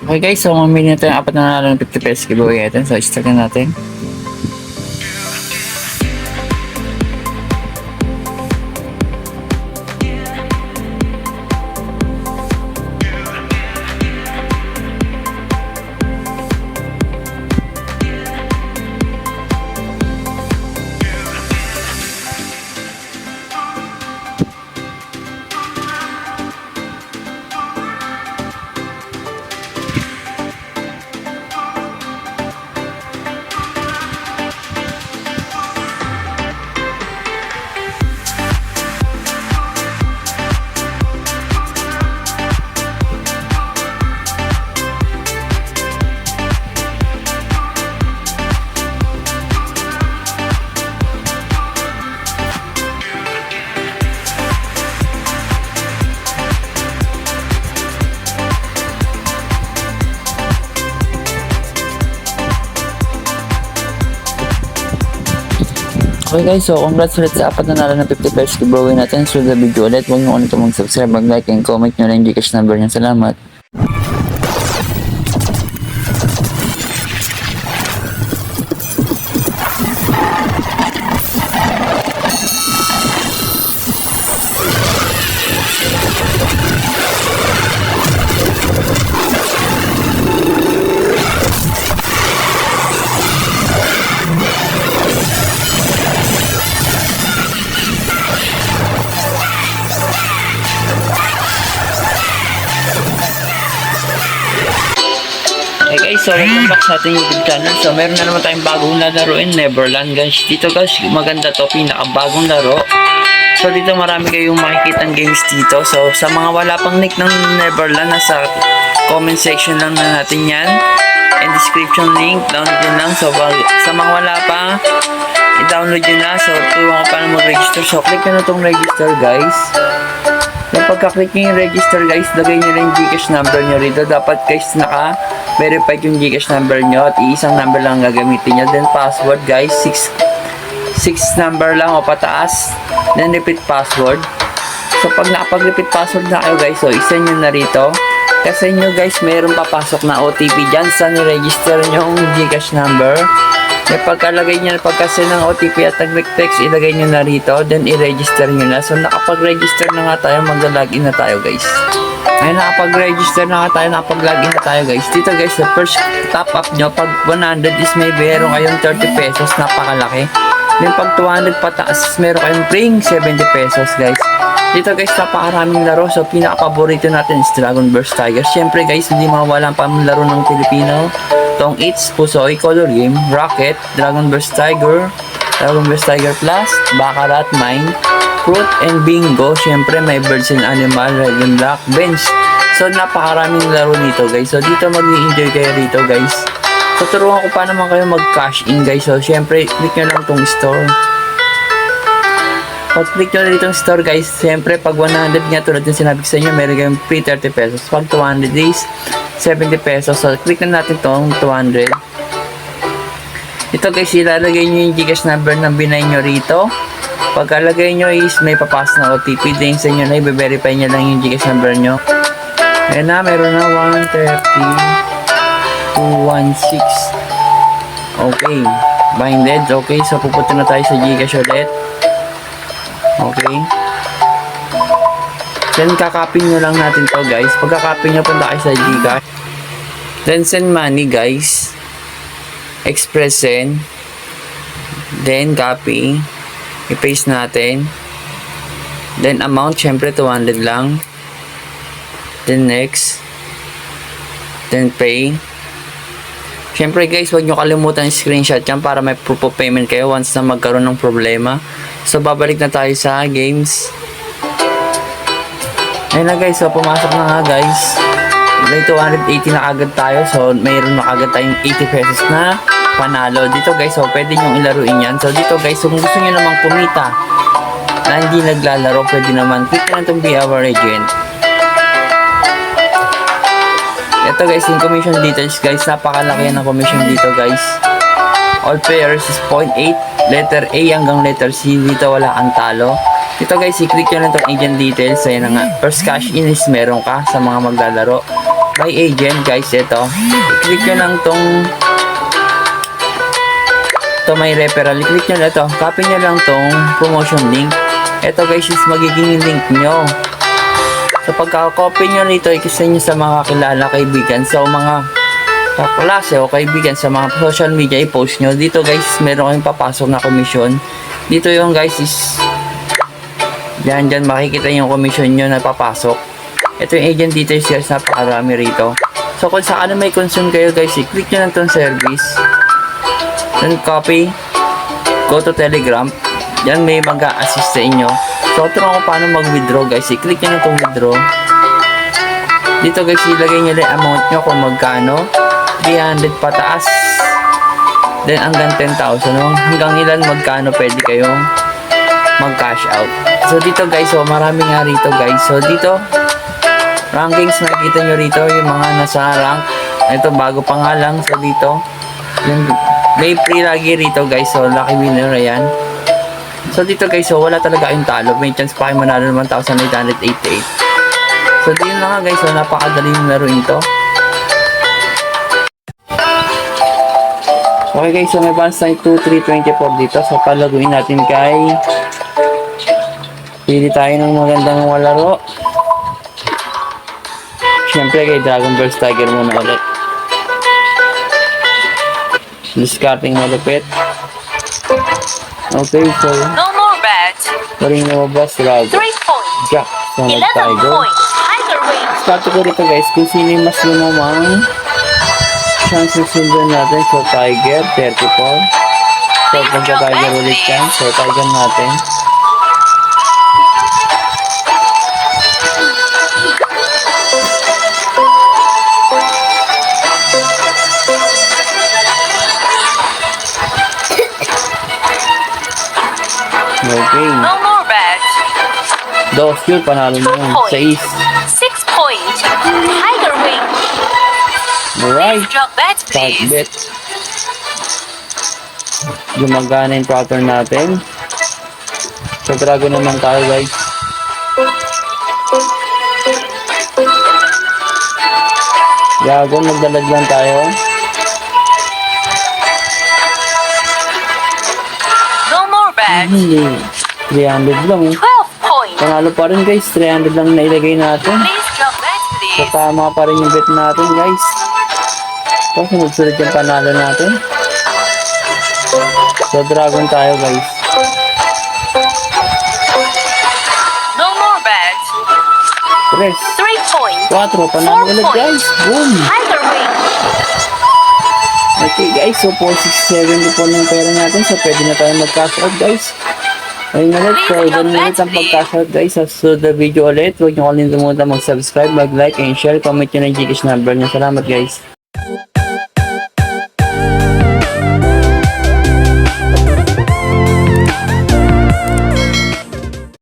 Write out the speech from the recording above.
Okay guys, so mamili na tayo ng apat na nanalo ng 50 pesos giveaway natin. So start na natin. Okay guys, so congrats ulit sa apat na nanalo ng 50 pesos giveaway natin. So the video ulit, huwag nyo ulit mag-subscribe, mag-like, and comment nyo na yung Gcash number nyo. Salamat. Okay guys, so welcome back sa ating YouTube channel. So meron na naman tayong bagong lalaroin, Neverland guys. Dito guys, maganda to, pinakabagong laro. So dito marami kayong makikitang games dito. So sa mga wala pang nick ng Neverland, nasa comment section lang na natin yan. And description link, download yun lang. So sa mga wala pa, i-download yun na. So turuan ko paano mag-register. So click nyo na itong register guys. So pagka-click nyo yung register guys, lagay nyo lang yung Gcash number nyo rito. Dapat guys verified yung Gcash number nyo at iisang number lang gagamitin nyo. Then password guys, 6 number lang o pataas. Then repeat password. So pag nakapag-repeat password na kayo guys, so isa nyo na rito. Kasi nyo guys, mayroong papasok na OTP dyan sa ni-register nyo yung Gcash number. May pagkalagay nyo, pagkasend ng OTP at nag-text, ilagay nyo na rito. Then i-register nyo na. So nakapag-register na nga tayo, mag-login na tayo guys. Ay, nakapag-register na nga tayo, nakapag-login na tayo guys. Dito guys, the first top up nyo, pag 100 is may meron kayong 30 pesos, napakalaki. Then pag 200 pataas, meron kayong free 70 pesos guys. Dito guys, napakaraming laro. So pinaka-paborito natin is Dragon Burst Tiger. Siyempre guys, hindi mawala pa ang laro ng Pilipino. Tong It's, Pusoy, Color Game, Rocket, Dragon Burst Tiger, Dragon Burst Tiger Plus, Baccarat, Mine, Fruit and Bingo. Siyempre may Birds and Animal, Red and Black, Bench. So napakaraming laro nito guys. So dito mag-i-enjoy kayo rito guys. So turuan ko pa naman kayo mag-cash in guys. So siyempre click nyo lang tong store. Pag click nyo na itong store guys, siyempre pag 100 nga tulad yung sinabi ko sa inyo, meron kayong free 30 pesos. Pag 200 is 70 pesos. So click na natin itong 200. Ito guys, ilalagay nyo yung Gcash number na binay nyo rito. Pagkalagay nyo is may papas na OTP. Then sa inyo na i-verify nyo lang yung Gcash number nyo. Ayan na, meron na 130 216. Okay, binded. Okay, so pupunta na tayo sa Gcash ulit. Okay. Then kakopy nyo lang natin to guys. Pagka-copy nyo, punta kayo sa Gcash. Then send money guys. Express send. Then copy. I-paste natin. Then amount, syempre 200 lang. Then next. Then pay. Syempre guys, huwag nyo kalimutan screenshot yan para may proof of payment kayo once na magkaroon ng problema. So babalik na tayo sa games. Ayun na guys, so pumasok na nga guys. May 280 na agad tayo. So mayroon na agad tayong 80 pesos na panalo. Dito guys, so pwede nyo ilaruin yan. So dito guys, so kung gusto nyo namang kumita na hindi naglalaro, pwede naman click na itong Be Our Agent. Ito guys, yung commission details guys, napakalaki ng commission dito guys. All players is 0.8, letter A hanggang letter C, dito wala kang talo. Dito guys, i-click nyo lang itong agent details. Ayan na nga, first cash in is meron ka sa mga maglalaro. by agent guys. Ito, click nyo lang tong may referral, click nyo na ito, copy nyo lang tong promotion link. Ito guys is magiging link nyo. So pagka-copy nyo nito, ikisa nyo sa mga kilala, kaibigan, so mga kaklase o kaibigan sa mga social media, i-post nyo. Dito guys, meron kayong papasok na commission. Dito yung guys is dyan makikita yung commission nyo na papasok. Ito yung agent details guys, napakarami rito. So kung saan may concern kayo guys, i-click nyo lang itong service. Then copy, go to Telegram. Yan may mag-a-assist sa inyo. So ito ko paano mag-withdraw guys. I-click nyo na itong withdraw. Dito guys, ilagay nyo lang amount nyo kung magkano. 300 pataas. Then hanggang 10,000. No? Hanggang ilan magkano pwede kayong mag-cash out. So dito guys, so marami nga rito guys. So dito, rankings makikita nyo rito yung mga nasa rank. Ito bago pa nga lang. So dito, yung may free lagi rito guys, so lucky winner yan. So dito guys, so wala talaga yung talo, may chance pa kayo manalo ng 1,888. So dito na nga guys, so napakadali yung laro ito. Okay guys, so may balance tayo 2,324 dito. So palaguin natin kay pili tayo ng magandang laro. Siyempre kay Dragon Burst Tiger muna ulit. Discarding malupit. Okay, so No more bets. paring lumabas, Dragon 3 points. Jack, so 11 Tiger. points. Tiger wins. Start ko rito guys, kung sino yung mas lumamang chances sundan natin. So Tiger, 34. So pagka-Tiger ulit yan. So Tiger natin. Okay. No more bets. Dos yun, panalo na yun. 6. 6 points. Tiger wins. Alright. Drop bets, Start please. bet. Gumagana yung pattern natin. So Dragon naman tayo guys. Dragon, magdalad lang tayo. No more bets. Hindi. 300 lang. 12 points. Panalo pa rin guys. 300 lang nailagay natin. Please drop bets, So please. tama pa rin yung bet natin guys. So sunod-sunod yung panalo natin. So Dragon tayo guys. No more bets. 3. 3 points. 4. Panalo ulit guys. Boom. Tiger wins. Okay guys, so 467 po ng pera natin. So pwede na tayo mag-cash out guys. Ayun ulit, so ganun ulit ang pag-cash out guys. Sa susunod na video ulit, huwag nyo kalimutan mag-subscribe, mag-like, and share. Comment nyo na yung Gcash number nyo. Salamat guys.